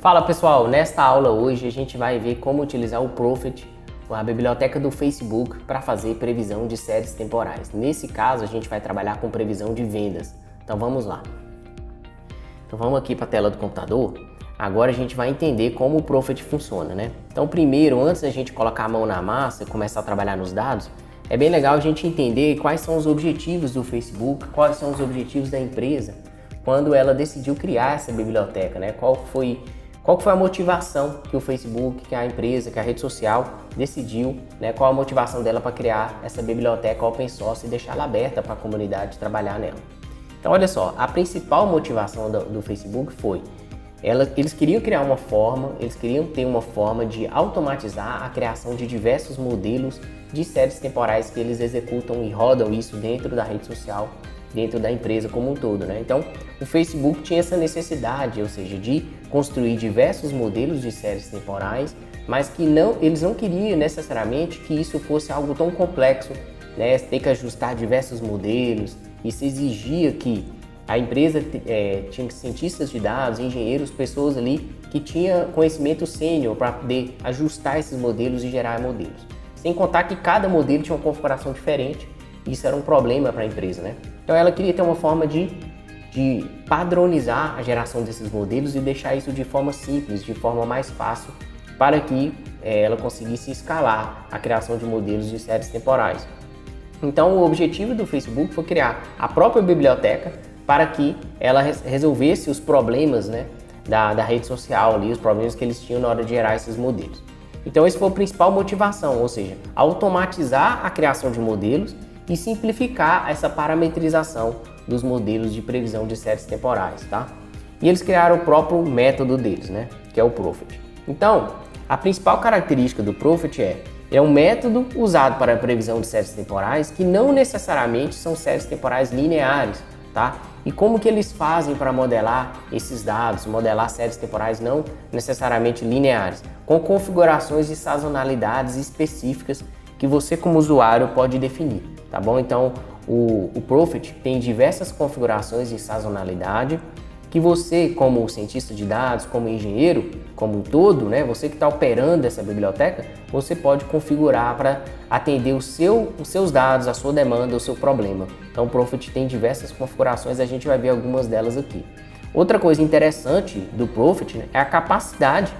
Fala pessoal, nesta aula hoje a gente vai ver como utilizar o Prophet, a biblioteca do Facebook, para fazer previsão de séries temporais. Nesse caso a gente vai trabalhar com previsão de vendas. Então vamos lá. Então vamos aqui para a tela do computador. Agora a gente vai entender como o Prophet funciona, né? Então primeiro, antes da gente colocar a mão na massa e começar a trabalhar nos dados, é bem legal a gente entender quais são os objetivos do Facebook, quais são os objetivos da empresa quando ela decidiu criar essa biblioteca, né? Qual foi a motivação que o Facebook, que a empresa, que a rede social decidiu, né? Qual a motivação dela para criar essa biblioteca open source e deixá-la aberta para a comunidade trabalhar nela. Então olha só, a principal motivação do Facebook foi, eles queriam criar uma forma, eles queriam ter uma forma de automatizar a criação de diversos modelos de séries temporais que eles executam e rodam isso dentro da rede social, dentro da empresa como um todo, né? Então, o Facebook tinha essa necessidade, ou seja, de construir diversos modelos de séries temporais, mas que eles não queriam necessariamente que isso fosse algo tão complexo, né? Ter que ajustar diversos modelos. Isso exigia que a empresa tinha cientistas de dados, engenheiros, pessoas ali que tinham conhecimento sênior para poder ajustar esses modelos e gerar modelos. Sem contar que cada modelo tinha uma configuração diferente. Isso era um problema para a empresa, né? Então ela queria ter uma forma de padronizar a geração desses modelos e deixar isso de forma simples, de forma mais fácil, para que ela conseguisse escalar a criação de modelos de séries temporais. Então o objetivo do Facebook foi criar a própria biblioteca para que ela resolvesse os problemas, né, da rede social ali, os problemas que eles tinham na hora de gerar esses modelos. Então essa foi a principal motivação, ou seja, automatizar a criação de modelos e simplificar essa parametrização dos modelos de previsão de séries temporais, tá? E eles criaram o próprio método deles, né? Que é o Prophet. Então, a principal característica do Prophet é um método usado para a previsão de séries temporais que não necessariamente são séries temporais lineares, tá? E como que eles fazem para modelar esses dados, modelar séries temporais não necessariamente lineares, com configurações de sazonalidades específicas que você como usuário pode definir, tá bom? Então o Prophet tem diversas configurações de sazonalidade que você, como cientista de dados, como engenheiro, como um todo, né, você que está operando essa biblioteca, você pode configurar para atender os seus dados, a sua demanda, o seu problema. Então o Prophet tem diversas configurações, a gente vai ver algumas delas aqui. Outra coisa interessante do Prophet, né, é a capacidade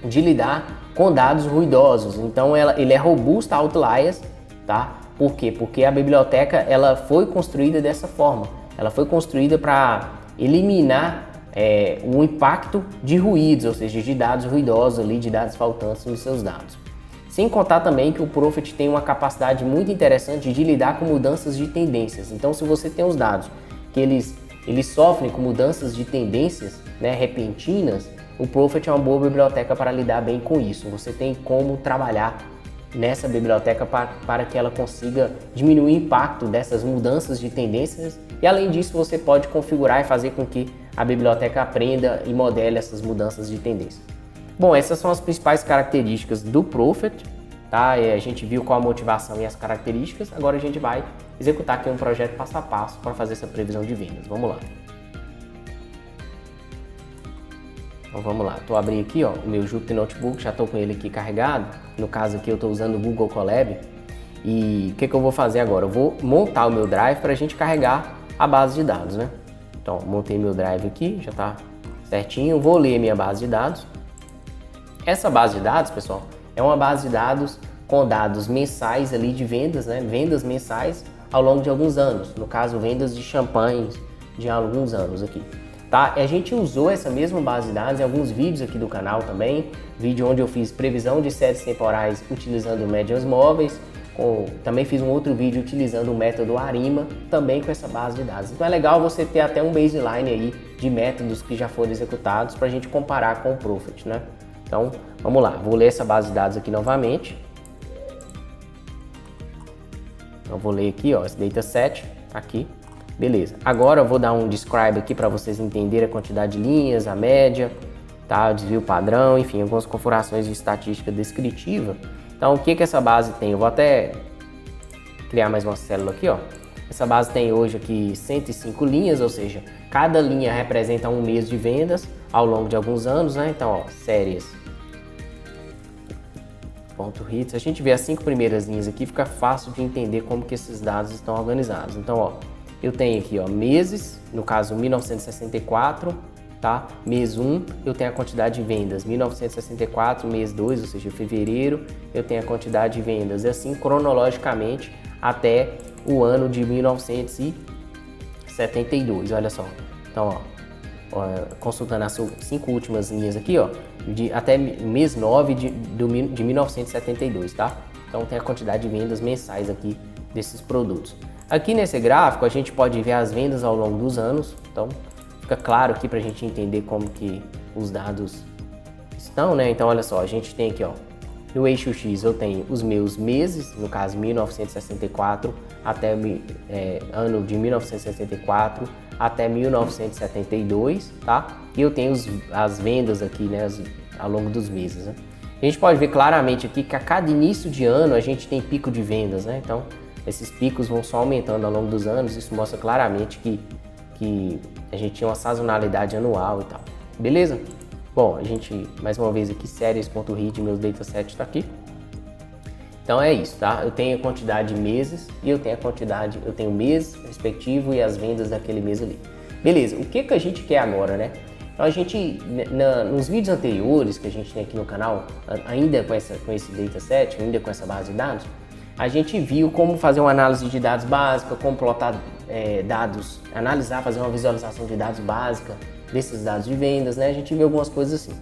de lidar com dados ruidosos. Então ele é robusto a outliers, tá? Por quê? Porque a biblioteca ela foi construída dessa forma. Ela foi construída para eliminar o impacto de ruídos, ou seja, de dados ruidosos ali, de dados faltantes nos seus dados. Sem contar também que o Prophet tem uma capacidade muito interessante de lidar com mudanças de tendências. Então, se você tem os dados que eles sofrem com mudanças de tendências, né, repentinas, o Prophet é uma boa biblioteca para lidar bem com isso. Você tem como trabalhar nessa biblioteca para que ela consiga diminuir o impacto dessas mudanças de tendências e além disso você pode configurar e fazer com que a biblioteca aprenda e modele essas mudanças de tendência. Bom, essas são as principais características do Prophet, tá? A gente viu qual a motivação e as características, agora a gente vai executar aqui um projeto passo a passo para fazer essa previsão de vendas. Vamos lá. Então vamos lá, estou abrindo aqui ó, o meu Jupyter Notebook, já estou com ele aqui carregado. No caso aqui eu estou usando o Google Colab. E o que eu vou fazer agora? Eu vou montar o meu Drive para a gente carregar a base de dados, né? Então montei meu Drive aqui, já está certinho. Vou ler minha base de dados. Essa base de dados, pessoal, é uma base de dados com dados mensais ali de vendas, né? Vendas mensais ao longo de alguns anos. No caso, vendas de champanhes de alguns anos aqui. Tá? A gente usou essa mesma base de dados em alguns vídeos aqui do canal também, vídeo onde eu fiz previsão de séries temporais utilizando médias móveis, também fiz um outro vídeo utilizando o método ARIMA, também com essa base de dados. Então é legal você ter até um baseline aí de métodos que já foram executados para a gente comparar com o Prophet, né? Então vamos lá, vou ler essa base de dados aqui novamente. Então vou ler aqui, ó, esse dataset aqui. Beleza, agora eu vou dar um describe aqui para vocês entenderem a quantidade de linhas, a média, tá? O desvio padrão, enfim, algumas configurações de estatística descritiva. Então, o que essa base tem? Eu vou até criar mais uma célula aqui, ó. Essa base tem hoje aqui 105 linhas, ou seja, cada linha representa um mês de vendas ao longo de alguns anos, né? Então, ó, séries. Ponto hits. A gente vê as 5 primeiras linhas aqui, fica fácil de entender como que esses dados estão organizados. Então, ó, eu tenho aqui, ó, meses, no caso 1964, tá? Mês 1, eu tenho a quantidade de vendas. 1964, mês 2, ou seja, fevereiro, eu tenho a quantidade de vendas. E assim, cronologicamente, até o ano de 1972, olha só. Então, ó, consultando as 5 últimas linhas aqui, ó, até mês 9 de 1972, tá? Então tem a quantidade de vendas mensais aqui desses produtos. Aqui nesse gráfico a gente pode ver as vendas ao longo dos anos, então fica claro aqui para a gente entender como que os dados estão, né? Então olha só, a gente tem aqui, ó, no eixo X eu tenho os meus meses, no caso 1964 até ano de 1964 até 1972, tá? E eu tenho as vendas aqui, né, ao longo dos meses, né? A gente pode ver claramente aqui que a cada início de ano a gente tem pico de vendas, né? Então, esses picos vão só aumentando ao longo dos anos, isso mostra claramente que a gente tinha uma sazonalidade anual e tal. Beleza? Bom, a gente, mais uma vez aqui, séries.read, meus dataset está aqui. Então é isso, tá? Eu tenho a quantidade de meses e eu tenho o mês respectivo e as vendas daquele mês ali. Beleza, o que a gente quer agora, né? Então a gente, nos vídeos anteriores que a gente tem aqui no canal, ainda com esse dataset, ainda com essa base de dados, a gente viu como fazer uma análise de dados básica, como plotar dados, analisar, fazer uma visualização de dados básica desses dados de vendas, né? A gente viu algumas coisas assim.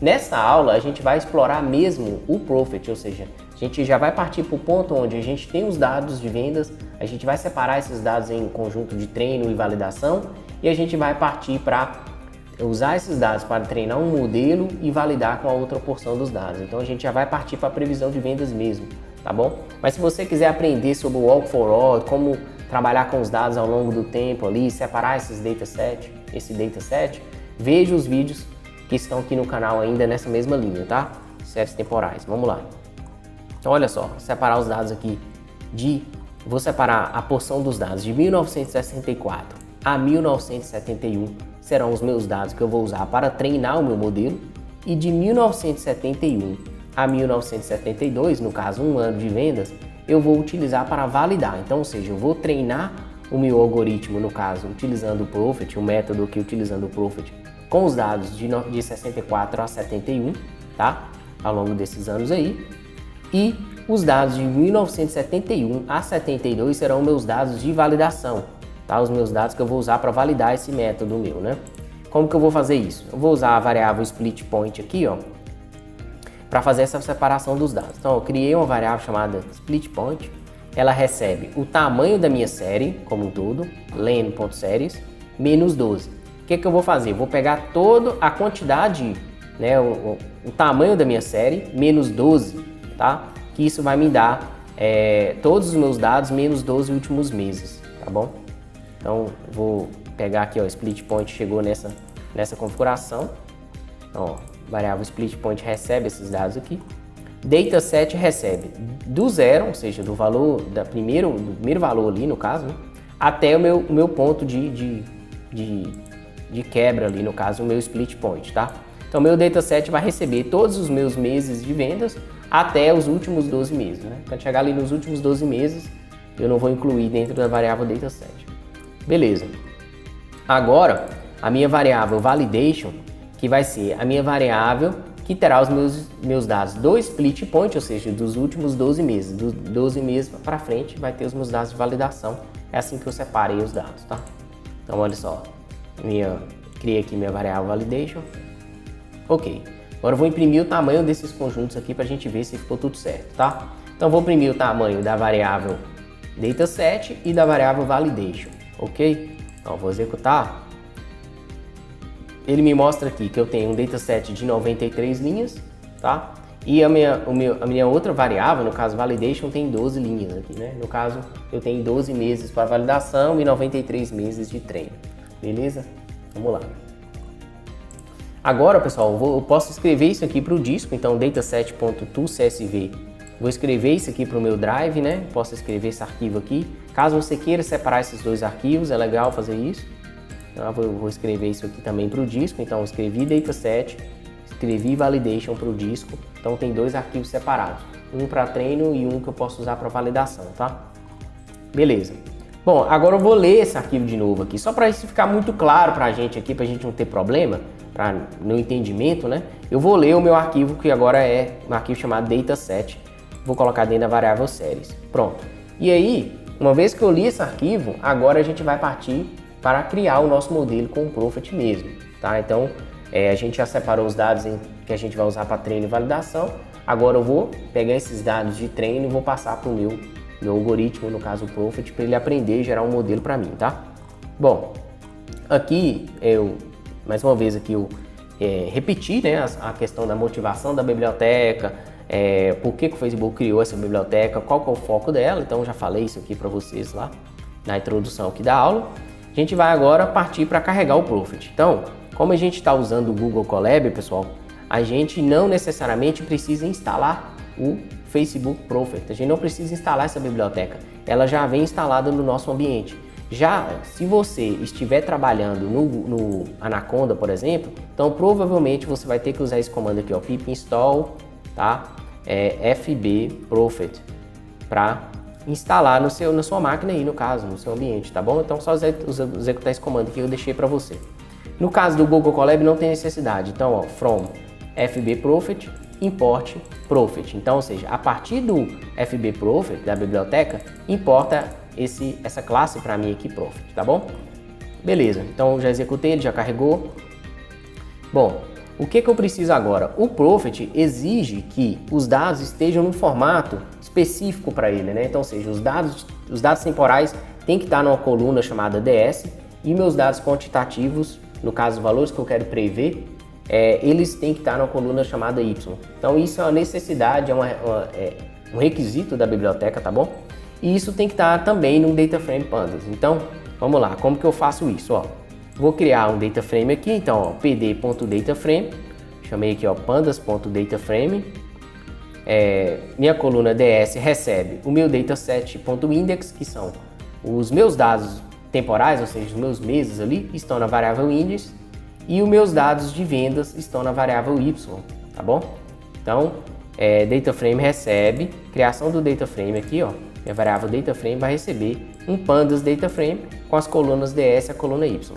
Nessa aula a gente vai explorar mesmo o Profit, ou seja, a gente já vai partir para o ponto onde a gente tem os dados de vendas, a gente vai separar esses dados em conjunto de treino e validação e a gente vai partir para usar esses dados para treinar um modelo e validar com a outra porção dos dados. Então a gente já vai partir para a previsão de vendas mesmo, tá bom? Mas se você quiser aprender sobre o Walk for All, como trabalhar com os dados ao longo do tempo ali, separar esse dataset, veja os vídeos que estão aqui no canal ainda nessa mesma linha, tá? Séries temporais. Vamos lá. Então olha só, separar os dados aqui vou separar a porção dos dados de 1964 a 1971 serão os meus dados que eu vou usar para treinar o meu modelo e de 1971 a 1972, no caso um ano de vendas, eu vou utilizar para validar. Então, ou seja, eu vou treinar o meu algoritmo, no caso, utilizando o Profit, o método aqui utilizando o Profit, com os dados de 64 a 71, tá? Ao longo desses anos aí. E os dados de 1971 a 72 serão meus dados de validação, tá? Os meus dados que eu vou usar para validar esse método meu, né? Como que eu vou fazer isso? Eu vou usar a variável split point aqui, ó, para fazer essa separação dos dados. Então, eu criei uma variável chamada split point. Ela recebe o tamanho da minha série como um todo, len.series, menos 12. O que eu vou fazer? Eu vou pegar toda a quantidade, né, o tamanho da minha série, menos 12, tá? Que isso vai me dar todos os meus dados menos 12 últimos meses, tá bom? Então, vou pegar aqui, ó, split point chegou nessa configuração. Então, ó, variável split point recebe esses dados aqui. Dataset recebe do zero, ou seja, do valor do primeiro valor ali no caso, né, até o meu ponto de quebra ali, no caso o meu split point, tá? Então meu dataset vai receber todos os meus meses de vendas até os últimos 12 meses, né? Quando chegar ali nos últimos 12 meses, eu não vou incluir dentro da variável dataset. Beleza. Agora, a minha variável validation, que vai ser a minha variável que terá os meus dados do split point, ou seja, dos últimos 12 meses. Dos 12 meses para frente vai ter os meus dados de validação. É assim que eu separei os dados, tá? Então, olha só. Criei aqui minha variável validation. Ok. Agora eu vou imprimir o tamanho desses conjuntos aqui para a gente ver se ficou tudo certo, tá? Então, vou imprimir o tamanho da variável dataset e da variável validation, ok? Então, vou executar. Ele me mostra aqui que eu tenho um dataset de 93 linhas, tá? E a minha outra variável, no caso validation, tem 12 linhas aqui, né? No caso, eu tenho 12 meses para validação e 93 meses de treino, beleza? Vamos lá. Agora, pessoal, eu posso escrever isso aqui para o disco, então dataset.toCSV. Vou escrever isso aqui para o meu drive, né? Posso escrever esse arquivo aqui Caso você queira separar esses dois arquivos, é legal fazer isso. Então, eu vou escrever isso aqui também para o disco. Então, eu escrevi dataset, escrevi validation para o disco. Então, tem dois arquivos separados. Um para treino e um que eu posso usar para validação, tá? Beleza. Bom, agora eu vou ler esse arquivo de novo aqui, só para isso ficar muito claro para a gente aqui, para a gente não ter problema, no entendimento, né? Eu vou ler o meu arquivo, que agora é um arquivo chamado dataset. Vou colocar dentro da variável series. Pronto. E aí, uma vez que eu li esse arquivo, agora a gente vai partir para criar o nosso modelo com o Prophet mesmo, tá? Então, a gente já separou os dados que a gente vai usar para treino e validação. Agora eu vou pegar esses dados de treino e vou passar para o meu algoritmo, no caso o Prophet, para ele aprender e gerar um modelo para mim, tá? Bom, aqui mais uma vez aqui eu repeti, né, a questão da motivação da biblioteca, por que o Facebook criou essa biblioteca, qual que é o foco dela. Então eu já falei isso aqui para vocês lá na introdução aqui da aula. A gente vai agora partir para carregar o Prophet. Então, como a gente está usando o Google Colab, pessoal, a gente não necessariamente precisa instalar o Facebook Prophet. A gente não precisa instalar essa biblioteca. Ela já vem instalada no nosso ambiente. Já se você estiver trabalhando no Anaconda, por exemplo, então provavelmente você vai ter que usar esse comando aqui, ó, pip install, tá? FB Prophet, para instalar na sua máquina aí, no caso, no seu ambiente, tá bom? Então só executar esse comando que eu deixei para você. No caso do Google Colab não tem necessidade. Então, ó, from FB Prophet import Prophet. Então, ou seja, a partir do FB Prophet, da biblioteca, importa essa classe para mim aqui, Prophet, tá bom? Beleza, então já executei, ele já carregou. Bom, o que eu preciso agora? O Prophet exige que os dados estejam no formato específico para ele, né? Então, ou seja, os dados temporais têm que estar numa coluna chamada DS e meus dados quantitativos, no caso, os valores que eu quero prever, eles têm que estar numa coluna chamada Y. Então isso é uma necessidade, um requisito da biblioteca, tá bom? E isso tem que estar também no DataFrame Pandas. Então, vamos lá, como que eu faço isso? Ó, vou criar um DataFrame aqui, então ó, pd.dataframe, chamei aqui ó, pandas.dataframe, minha coluna DS recebe o meu dataset.index, que são os meus dados temporais, ou seja, os meus meses ali, estão na variável index, e os meus dados de vendas estão na variável y, tá bom? Então, DataFrame recebe, criação do DataFrame aqui, ó, minha variável DataFrame vai receber um pandas DataFrame com as colunas DS e a coluna y.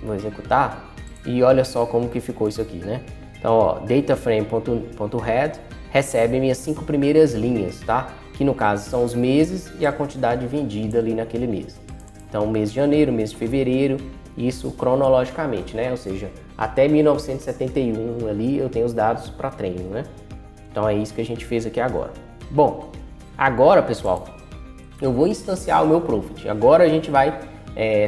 Vou executar e olha só como que ficou isso aqui, né? Então, ó, DataFrame.head recebe minhas 5 primeiras linhas, tá? Que no caso são os meses e a quantidade vendida ali naquele mês. Então, mês de janeiro, mês de fevereiro, isso cronologicamente, né? Ou seja, até 1971 ali eu tenho os dados para treino, né? Então é isso que a gente fez aqui agora. Bom, agora, pessoal, eu vou instanciar o meu Prophet. Agora a gente vai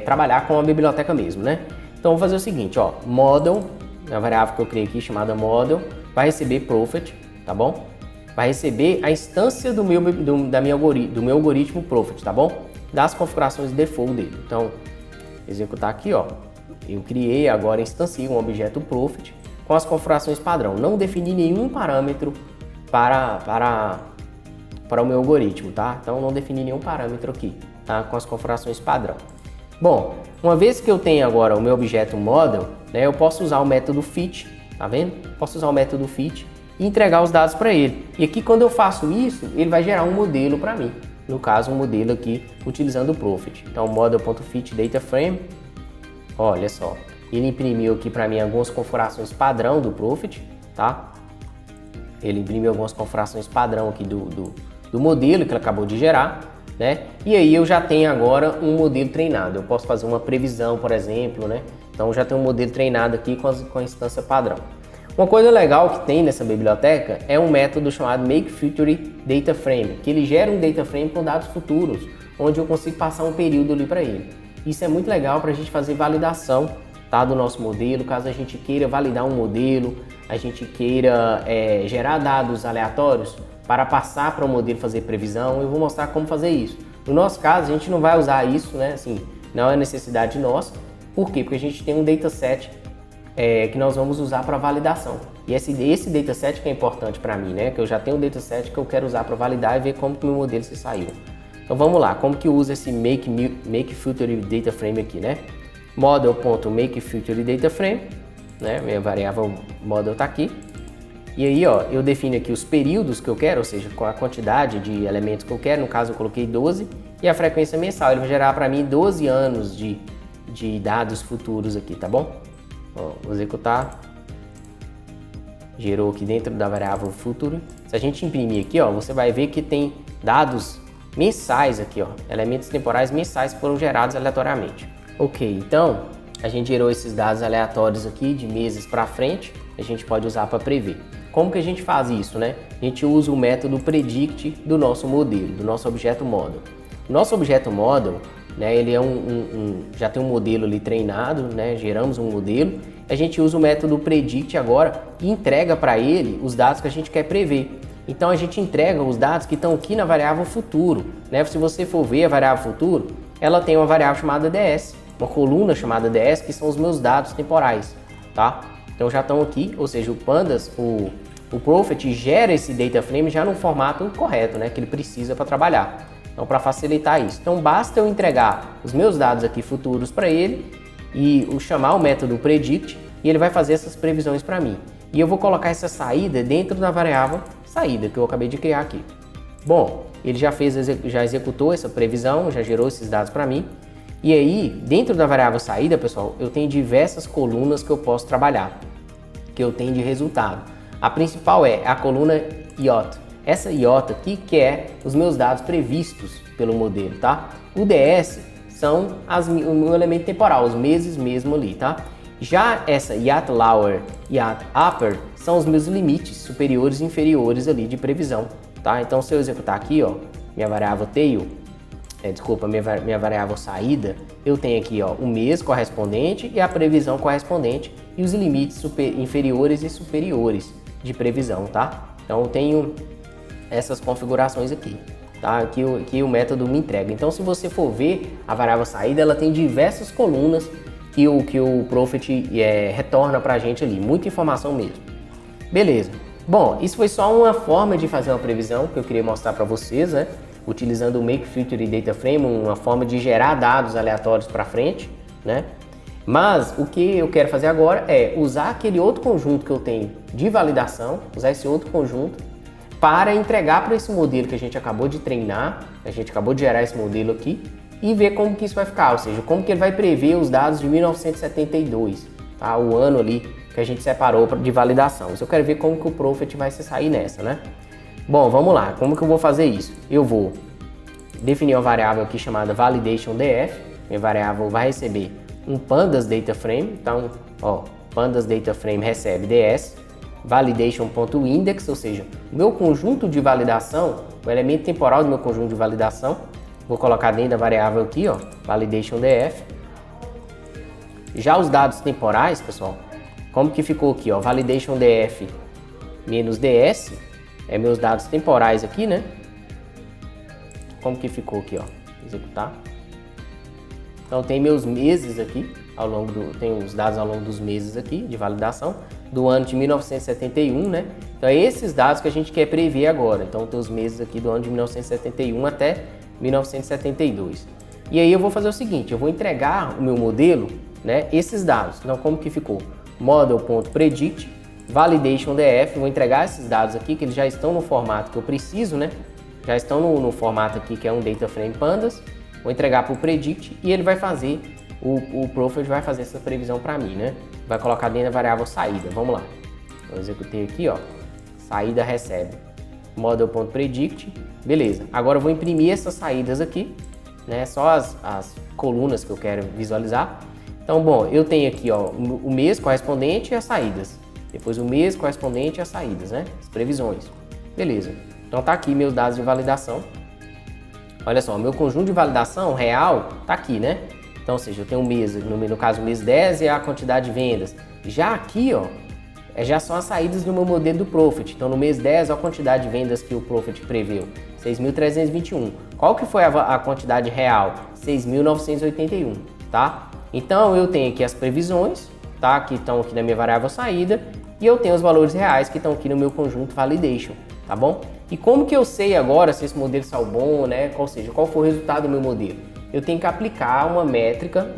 trabalhar com a biblioteca mesmo, né? Então, vou fazer o seguinte, ó, model, a variável que eu criei aqui chamada model, vai receber Prophet, tá bom? Vai receber a instância do meu algoritmo Prophet, tá bom? Das configurações default dele. Então, executar aqui, ó, eu criei, agora instancio um objeto Prophet com as configurações padrão. Não defini nenhum parâmetro para o meu algoritmo, tá? Então, não defini nenhum parâmetro aqui, tá? Com as configurações padrão. Bom, uma vez que eu tenho agora o meu objeto model, né, eu posso usar o método fit, tá vendo? Posso usar o método fit e entregar os dados para ele. E aqui, quando eu faço isso, ele vai gerar um modelo para mim. No caso, um modelo aqui utilizando o Prophet. Então, model.fit dataframe, olha só, ele imprimiu aqui para mim algumas configurações padrão do Prophet, tá? Ele imprimiu algumas configurações padrão aqui do modelo que ele acabou de gerar, né? E aí eu já tenho agora um modelo treinado. Eu posso fazer uma previsão, por exemplo, né? Então, já tenho um modelo treinado aqui com a instância padrão. Uma coisa legal que tem nessa biblioteca é um método chamado makeFutureDataFrame, que ele gera um dataframe com dados futuros, onde eu consigo passar um período ali para ele. Isso é muito legal para a gente fazer validação, tá, do nosso modelo, caso a gente queira validar um modelo, a gente queira gerar dados aleatórios para passar para o modelo fazer previsão. Eu vou mostrar como fazer isso. No nosso caso, a gente não vai usar isso, né? Assim, não é necessidade nossa. Por quê? Porque a gente tem um dataset que nós vamos usar para validação. E esse dataset que é importante para mim, né? Que eu já tenho um dataset que eu quero usar para validar e ver como que o meu modelo se saiu. Então vamos lá, como que usa esse make future data frame aqui, né? Model.makeFutureDataFrame, né? Minha variável model está aqui. E aí, ó, eu defino aqui os períodos que eu quero, ou seja, com a quantidade de elementos que eu quero. No caso, eu coloquei 12 e a frequência mensal. Ele vai gerar para mim 12 anos de dados futuros aqui, tá bom? Ó, vou executar. Gerou aqui dentro da variável futuro. Se a gente imprimir aqui, ó, você vai ver que tem dados mensais aqui, ó, elementos temporais mensais que foram gerados aleatoriamente. Ok, então a gente gerou esses dados aleatórios aqui de meses para frente, a gente pode usar para prever. Como que a gente faz isso, né? A gente usa o método predict do nosso modelo, do nosso objeto model. O nosso objeto model, né, ele é já tem um modelo ali treinado, né? Geramos um modelo. A gente usa o método predict agora e entrega para ele os dados que a gente quer prever. Então a gente entrega os dados que estão aqui na variável futuro, né? Se você for ver a variável futuro, ela tem uma variável chamada DS, uma coluna chamada DS, que são os meus dados temporais, tá? Então já estão aqui, ou seja, o Pandas, o Prophet gera esse data frame já no formato correto, né? Que ele precisa para trabalhar. Então, para facilitar isso, então basta eu entregar os meus dados aqui futuros para ele e chamar o método predict e ele vai fazer essas previsões para mim. E eu vou colocar essa saída dentro da variável saída que eu acabei de criar aqui. Bom, ele já executou essa previsão, já gerou esses dados para mim. E aí, dentro da variável saída, pessoal, eu tenho diversas colunas que eu posso trabalhar, que eu tenho de resultado. A principal é a coluna IOTA. Essa IOTA aqui que é os meus dados previstos pelo modelo, tá? O DS são o meu elemento temporal, os meses mesmo ali, tá? Já essa IAT lower e IAT upper são os meus limites superiores e inferiores ali de previsão, tá? Então se eu executar aqui, ó, minha variável tail, minha variável saída, eu tenho aqui, ó, o mês correspondente e a previsão correspondente e os limites inferiores e superiores de previsão, tá? Então eu tenho essas configurações aqui, tá? Que o método me entrega. Então se você for ver a variável saída, ela tem diversas colunas que o Prophet retorna pra gente ali, muita informação mesmo. Beleza. Bom, isso foi só uma forma de fazer uma previsão que eu queria mostrar para vocês, né? Utilizando o Make Future Data Frame, uma forma de gerar dados aleatórios para frente, né? Mas o que eu quero fazer agora é usar aquele outro conjunto que eu tenho de validação, usar esse outro conjunto para entregar para esse modelo que a gente acabou de treinar, a gente acabou de gerar esse modelo aqui e ver como que isso vai ficar, ou seja, como que ele vai prever os dados de 1972, tá? O ano ali que a gente separou de validação. Isso eu quero ver como que o Prophet vai se sair nessa, né? Bom, vamos lá. Como que eu vou fazer isso? Eu vou definir uma variável aqui chamada validationDF. Minha variável vai receber um Pandas Data Frame. Então, ó, Pandas Data Frame recebe DS, validation.index, ou seja, o meu conjunto de validação, o elemento temporal do meu conjunto de validação. Vou colocar dentro da variável aqui, ó, validationDF. Já os dados temporais, pessoal, como que ficou aqui, ó, validationDF menos DS, é meus dados temporais aqui, né? Como que ficou aqui, ó, executar. Então tem meus meses aqui, tem os dados ao longo dos meses aqui de validação, do ano de 1971, né? Então é esses dados que a gente quer prever agora. Então tem os meses aqui do ano de 1971 até 1972. E aí eu vou fazer o seguinte, eu vou entregar o meu modelo, né, esses dados. Então como que ficou? Model.predict, validationDF, vou entregar esses dados aqui, que eles já estão no formato que eu preciso, né? Já estão no formato aqui que é um data frame pandas. Vou entregar para o predict e ele vai fazer, o Prophet vai fazer essa previsão para mim, né? Vai colocar dentro da variável saída. Vamos lá. Eu executei aqui, ó. Saída recebe model.predict. Beleza. Agora eu vou imprimir essas saídas aqui, né? Só as colunas que eu quero visualizar. Então, bom, eu tenho aqui, ó, o mês correspondente e as saídas. Depois o mês correspondente e as saídas, né? As previsões. Beleza. Então tá aqui meus dados de validação. Olha só, meu conjunto de validação real tá aqui, né? Então, ou seja, eu tenho um mês, no caso o mês 10 é a quantidade de vendas. Já aqui, ó, já são as saídas do meu modelo do Prophet. Então, no mês 10, olha a quantidade de vendas que o Prophet preveu, 6.321. Qual que foi a quantidade real? 6.981, tá? Então, eu tenho aqui as previsões, tá? Que estão aqui na minha variável saída, e eu tenho os valores reais que estão aqui no meu conjunto validation, tá bom? E como que eu sei agora se esse modelo saiu bom, né? Ou seja, qual foi o resultado do meu modelo? Eu tenho que aplicar uma métrica,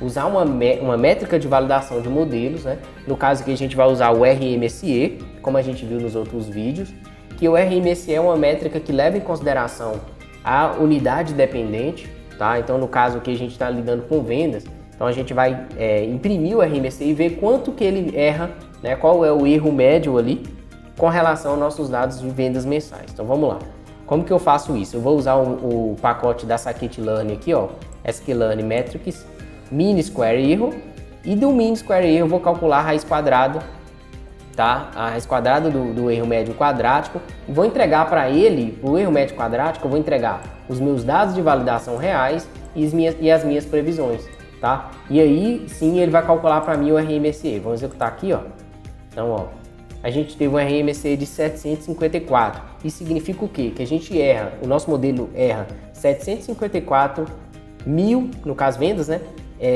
usar uma métrica de validação de modelos, né? No caso aqui a gente vai usar o RMSE, como a gente viu nos outros vídeos, que o RMSE é uma métrica que leva em consideração a unidade dependente, tá? Então no caso aqui a gente está lidando com vendas, então a gente vai imprimir o RMSE e ver quanto que ele erra, né? Qual é o erro médio ali com relação aos nossos dados de vendas mensais. Então vamos lá. Como que eu faço isso? Eu vou usar o pacote da Scikit-Learn aqui, ó, sklearn metrics, mean square error, e do mean square error eu vou calcular a raiz quadrada, tá? A raiz quadrada do erro médio quadrático. Vou entregar para ele, o erro médio quadrático, eu vou entregar os meus dados de validação reais e as minhas previsões, tá? E aí sim ele vai calcular para mim o RMSE. Vamos executar aqui, ó. Então, ó, a gente teve um RMSE de 754. Isso significa o quê? Que a gente erra, o nosso modelo erra 754 mil, no caso vendas, né?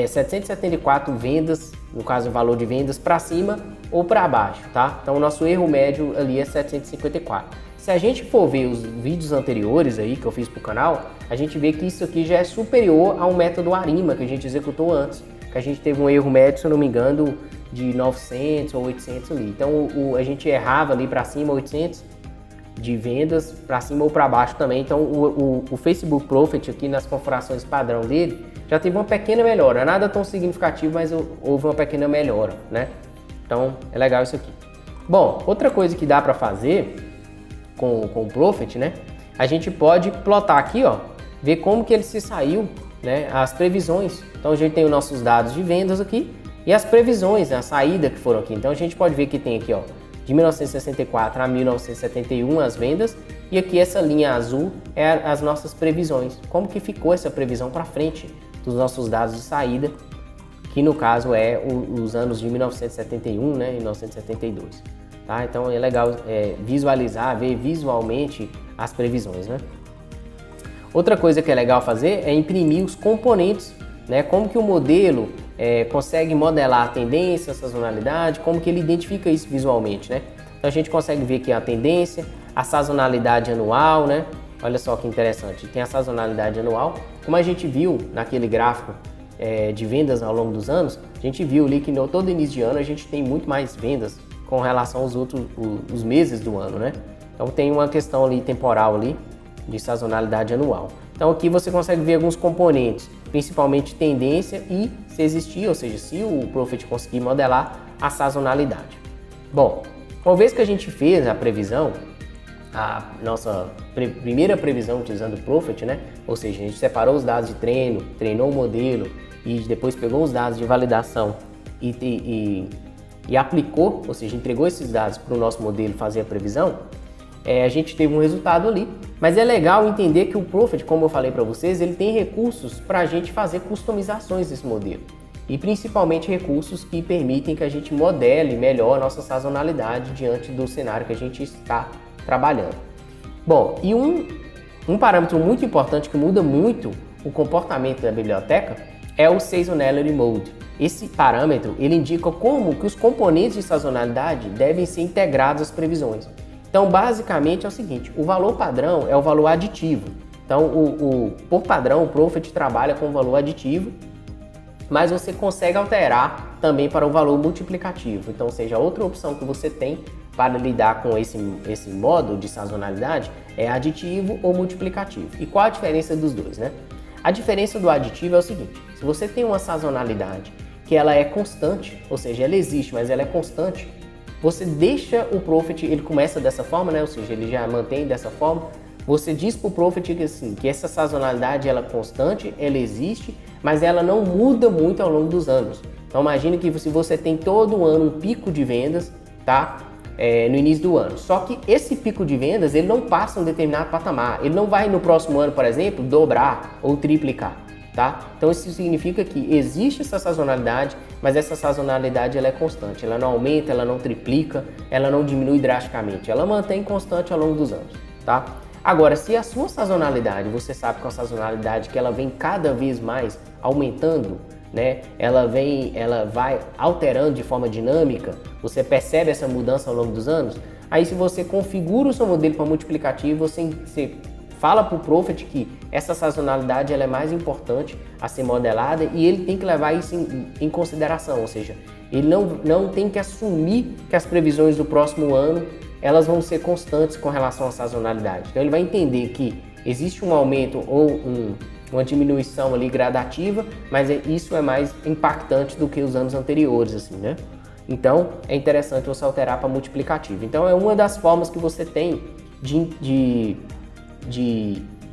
774 vendas, no caso o valor de vendas, para cima ou para baixo, tá? Então o nosso erro médio ali é 754. Se a gente for ver os vídeos anteriores aí que eu fiz pro canal, a gente vê que isso aqui já é superior ao método ARIMA que a gente executou antes, que a gente teve um erro médio, se eu não me engano, de 900 ou 800 ali. Então a gente errava ali para cima 800 de vendas, para cima ou para baixo também. Então o Facebook Profit aqui nas configurações padrão dele já teve uma pequena melhora, nada tão significativo, mas houve uma pequena melhora, né? Então é legal isso aqui. Bom, outra coisa que dá para fazer com o Profit, né? A gente pode plotar aqui, ó, ver como que ele se saiu, né? As previsões. Então a gente tem os nossos dados de vendas aqui e as previsões, a saída que foram aqui. Então a gente pode ver que tem aqui, ó, de 1964 a 1971 as vendas, e aqui essa linha azul é as nossas previsões. Como que ficou essa previsão para frente dos nossos dados de saída, que no caso é os anos de 1971, né, e 1972. Tá? Então é legal visualizar, ver visualmente as previsões, né? Outra coisa que é legal fazer é imprimir os componentes, né? Como que o modelo consegue modelar a tendência, a sazonalidade, como que ele identifica isso visualmente, né? Então a gente consegue ver aqui a tendência, a sazonalidade anual, né? Olha só que interessante, tem a sazonalidade anual. Como a gente viu naquele gráfico de vendas ao longo dos anos, a gente viu ali que no todo início de ano a gente tem muito mais vendas com relação aos outros os meses do ano, né? Então tem uma questão ali temporal ali de sazonalidade anual. Então aqui você consegue ver alguns componentes, principalmente tendência e se existir, ou seja, se o Profit conseguir modelar a sazonalidade. Bom, uma vez que a gente fez a previsão, a nossa primeira previsão utilizando o Profit, né? Ou seja, a gente separou os dados de treino, treinou o modelo e depois pegou os dados de validação e aplicou, ou seja, entregou esses dados para o nosso modelo fazer a previsão, a gente teve um resultado ali. Mas é legal entender que o Profit, como eu falei para vocês, ele tem recursos para a gente fazer customizações desse modelo. E principalmente recursos que permitem que a gente modele melhor a nossa sazonalidade diante do cenário que a gente está trabalhando. Bom, e um parâmetro muito importante que muda muito o comportamento da biblioteca é o Seasonality Mode. Esse parâmetro ele indica como que os componentes de sazonalidade devem ser integrados às previsões. Então, basicamente é o seguinte, o valor padrão é o valor aditivo. Então, por padrão, o Profit trabalha com o valor aditivo, mas você consegue alterar também para o valor multiplicativo. Então, seja outra opção que você tem para lidar com esse modo de sazonalidade é aditivo ou multiplicativo. E qual a diferença dos dois, né? A diferença do aditivo é o seguinte, se você tem uma sazonalidade que ela é constante, ou seja, ela existe, mas ela é constante, você deixa o Profit, ele começa dessa forma, né? Ou seja, ele já mantém dessa forma. Você diz para o Profit que, assim, que essa sazonalidade ela é constante, ela existe, mas ela não muda muito ao longo dos anos. Então imagine que se você tem todo ano um pico de vendas, tá? No início do ano. Só que esse pico de vendas ele não passa um determinado patamar. Ele não vai no próximo ano, por exemplo, dobrar ou triplicar. Tá? Então isso significa que existe essa sazonalidade, mas essa sazonalidade ela é constante, ela não aumenta, ela não triplica, ela não diminui drasticamente, ela mantém constante ao longo dos anos. Tá? Agora, se a sua sazonalidade, você sabe que é uma sazonalidade que ela vem cada vez mais aumentando, né? Ela vai alterando de forma dinâmica, você percebe essa mudança ao longo dos anos, Aí se você configura o seu modelo para multiplicativo, você fala para o Prophet que essa sazonalidade ela é mais importante a ser modelada e ele tem que levar isso em consideração, ou seja, ele não tem que assumir que as previsões do próximo ano elas vão ser constantes com relação à sazonalidade. Então ele vai entender que existe um aumento ou uma diminuição ali gradativa, mas isso é mais impactante do que os anos anteriores, assim, né? Então é interessante você alterar para multiplicativo. Então é uma das formas que você tem de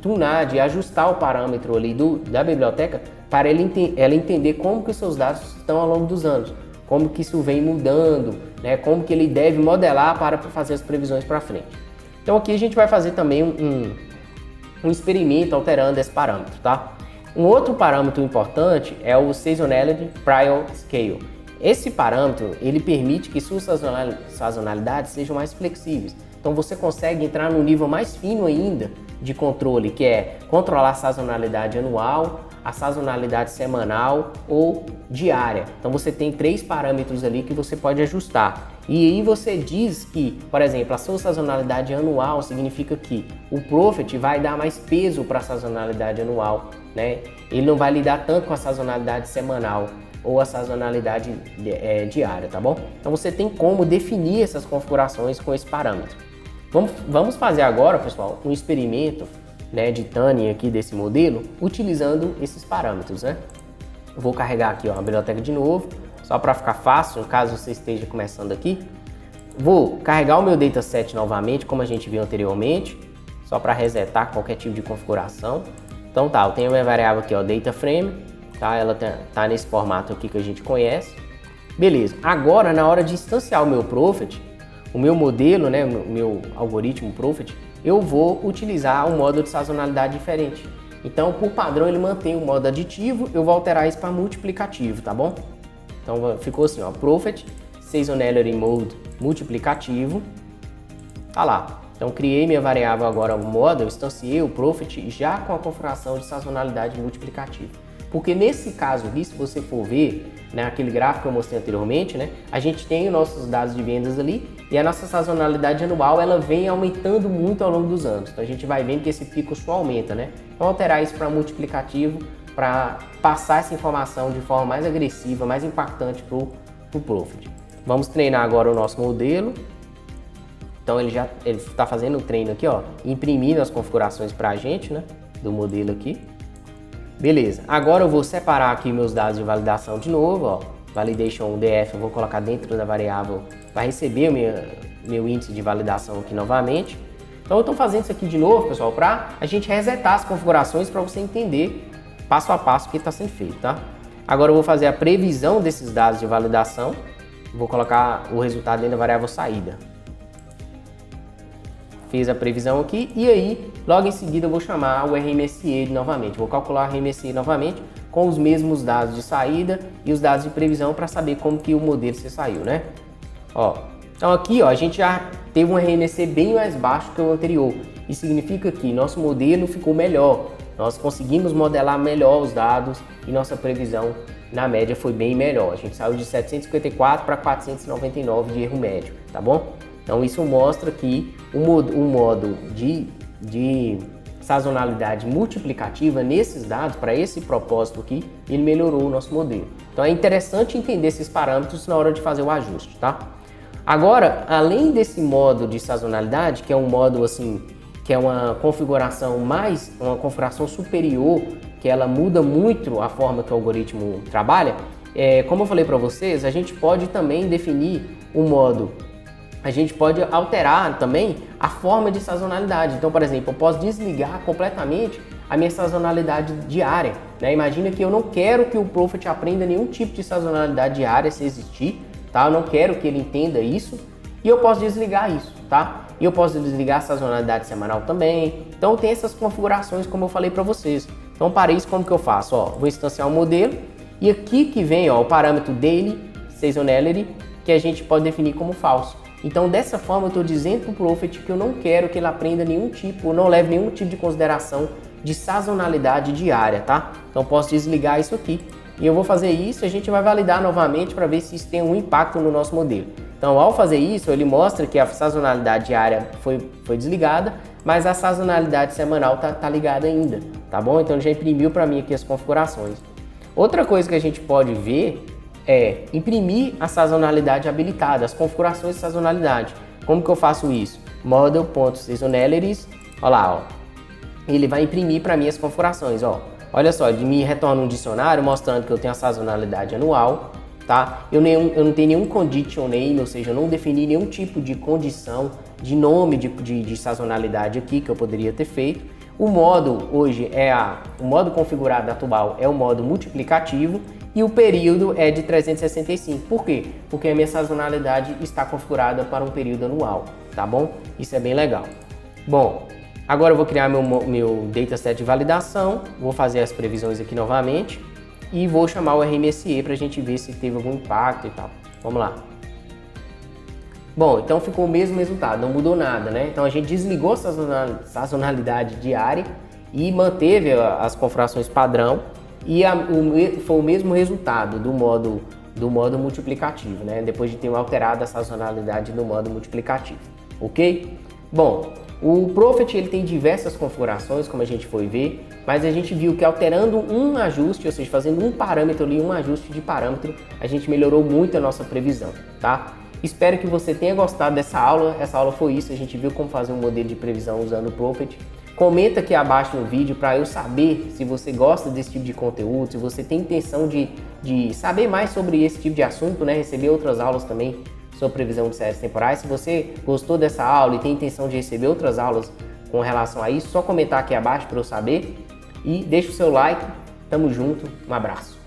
tunar, de ajustar o parâmetro ali da biblioteca para ela entender como que os seus dados estão ao longo dos anos, como que isso vem mudando, né? Como que ele deve modelar para fazer as previsões para frente. Então aqui a gente vai fazer também um experimento alterando esse parâmetro, tá? Um outro parâmetro importante é o Seasonality Prior Scale. Esse parâmetro, ele permite que suas sazonalidades sejam mais flexíveis. Então você consegue entrar num nível mais fino ainda de controle, que é controlar a sazonalidade anual, a sazonalidade semanal ou diária. Então você tem 3 parâmetros ali que você pode ajustar. E aí você diz que, por exemplo, a sua sazonalidade anual significa que o Prophet vai dar mais peso para a sazonalidade anual, né? Ele não vai lidar tanto com a sazonalidade semanal ou a sazonalidade diária, tá bom? Então você tem como definir essas configurações com esse parâmetro. Vamos fazer agora, pessoal, um experimento, né, de tuning aqui desse modelo, utilizando esses parâmetros, né? Vou carregar aqui, ó, a biblioteca de novo, só para ficar fácil, caso você esteja começando aqui. Vou carregar o meu dataset novamente, como a gente viu anteriormente, só para resetar qualquer tipo de configuração. Então tá, eu tenho a minha variável aqui, ó, DataFrame, tá? Ela tá nesse formato aqui que a gente conhece. Beleza, agora na hora de instanciar o meu Prophet, o meu modelo, né, o meu algoritmo Prophet, eu vou utilizar um modo de sazonalidade diferente. Então, por padrão, ele mantém o modo aditivo, eu vou alterar isso para multiplicativo, tá bom? Então, ficou assim, ó, Prophet, Seasonality Mode multiplicativo, tá lá. Então, criei minha variável agora, o modo, eu instanciei o Prophet já com a configuração de sazonalidade multiplicativa. Porque nesse caso aqui, se você for ver, né, aquele gráfico que eu mostrei anteriormente, né, a gente tem os nossos dados de vendas ali e a nossa sazonalidade anual ela vem aumentando muito ao longo dos anos. Então a gente vai vendo que esse pico só aumenta, né? Então alterar isso para multiplicativo para passar essa informação de forma mais agressiva, mais impactante para o Prophet. Vamos treinar agora o nosso modelo. Então ele está fazendo o treino aqui, ó, imprimindo as configurações para a gente, né, do modelo aqui. Beleza, agora eu vou separar aqui meus dados de validação de novo, ó. Validation DF eu vou colocar dentro da variável, vai receber meu índice de validação aqui novamente. Então eu estou fazendo isso aqui de novo, pessoal, para a gente resetar as configurações para você entender passo a passo o que está sendo feito, tá? Agora eu vou fazer a previsão desses dados de validação, vou colocar o resultado dentro da variável saída. Fiz a previsão aqui e aí, logo em seguida, eu vou chamar o RMSE novamente. Vou calcular o RMSE novamente com os mesmos dados de saída e os dados de previsão para saber como que o modelo se saiu, né? Ó, então aqui, ó, a gente já teve um RMSE bem mais baixo que o anterior. Isso significa que nosso modelo ficou melhor. Nós conseguimos modelar melhor os dados e nossa previsão, na média, foi bem melhor. A gente saiu de 754 para 499 de erro médio, tá bom? Então isso mostra que o modo de sazonalidade multiplicativa nesses dados, para esse propósito aqui, ele melhorou o nosso modelo. Então é interessante entender esses parâmetros na hora de fazer o ajuste, tá? Agora, além desse modo de sazonalidade, que é um modo assim, que é uma configuração superior, que ela muda muito a forma que o algoritmo trabalha, como eu falei para vocês, a gente pode também definir um modo. A gente pode alterar também a forma de sazonalidade. Então, por exemplo, eu posso desligar completamente a minha sazonalidade diária, né? Imagina que eu não quero que o Prophet aprenda nenhum tipo de sazonalidade diária se existir, tá? Eu não quero que ele entenda isso e eu posso desligar isso, tá? E eu posso desligar a sazonalidade semanal também. Então, tem essas configurações como eu falei para vocês. Então, para isso, como que eu faço? Ó, vou instanciar o modelo e aqui que vem, ó, o parâmetro Daily Seasonality, que a gente pode definir como falso. Então, dessa forma, eu estou dizendo para o Prophet que eu não quero que ele aprenda nenhum tipo, ou não leve nenhum tipo de consideração de sazonalidade diária, tá? Então, eu posso desligar isso aqui. E eu vou fazer isso e a gente vai validar novamente para ver se isso tem um impacto no nosso modelo. Então, ao fazer isso, ele mostra que a sazonalidade diária foi desligada, mas a sazonalidade semanal tá ligada ainda, tá bom? Então, ele já imprimiu para mim aqui as configurações. Outra coisa que a gente pode ver é imprimir a sazonalidade habilitada, as configurações de sazonalidade. Como que eu faço isso? Model.seasonalities, olha lá, ó. Ele vai imprimir para mim as configurações, ó. Olha só, ele me retorna um dicionário mostrando que eu tenho a sazonalidade anual, tá? Eu não tenho nenhum condition name, ou seja, eu não defini nenhum tipo de condição, de nome de sazonalidade aqui que eu poderia ter feito. O modo hoje o modo configurado da Tubal é o modo multiplicativo e o período é de 365. Por quê? Porque a minha sazonalidade está configurada para um período anual, tá bom? Isso é bem legal. Bom, agora eu vou criar meu dataset de validação, vou fazer as previsões aqui novamente e vou chamar o RMSE para a gente ver se teve algum impacto e tal. Vamos lá. Bom, então ficou o mesmo resultado, não mudou nada, né? Então a gente desligou a sazonalidade diária e manteve as configurações padrão e foi o mesmo resultado do modo multiplicativo, né? Depois de ter alterado a sazonalidade no modo multiplicativo, ok? Bom, o Prophet ele tem diversas configurações, como a gente foi ver, mas a gente viu que alterando um ajuste, ou seja, fazendo um parâmetro ali, um ajuste de parâmetro, a gente melhorou muito a nossa previsão, tá? Espero que você tenha gostado dessa aula. Essa aula foi isso, a gente viu como fazer um modelo de previsão usando o Prophet. Comenta aqui abaixo no vídeo para eu saber se você gosta desse tipo de conteúdo, se você tem intenção de saber mais sobre esse tipo de assunto, né? Receber outras aulas também sobre previsão de séries temporais. Se você gostou dessa aula e tem intenção de receber outras aulas com relação a isso, só comentar aqui abaixo para eu saber. E deixa o seu like. Tamo junto, um abraço.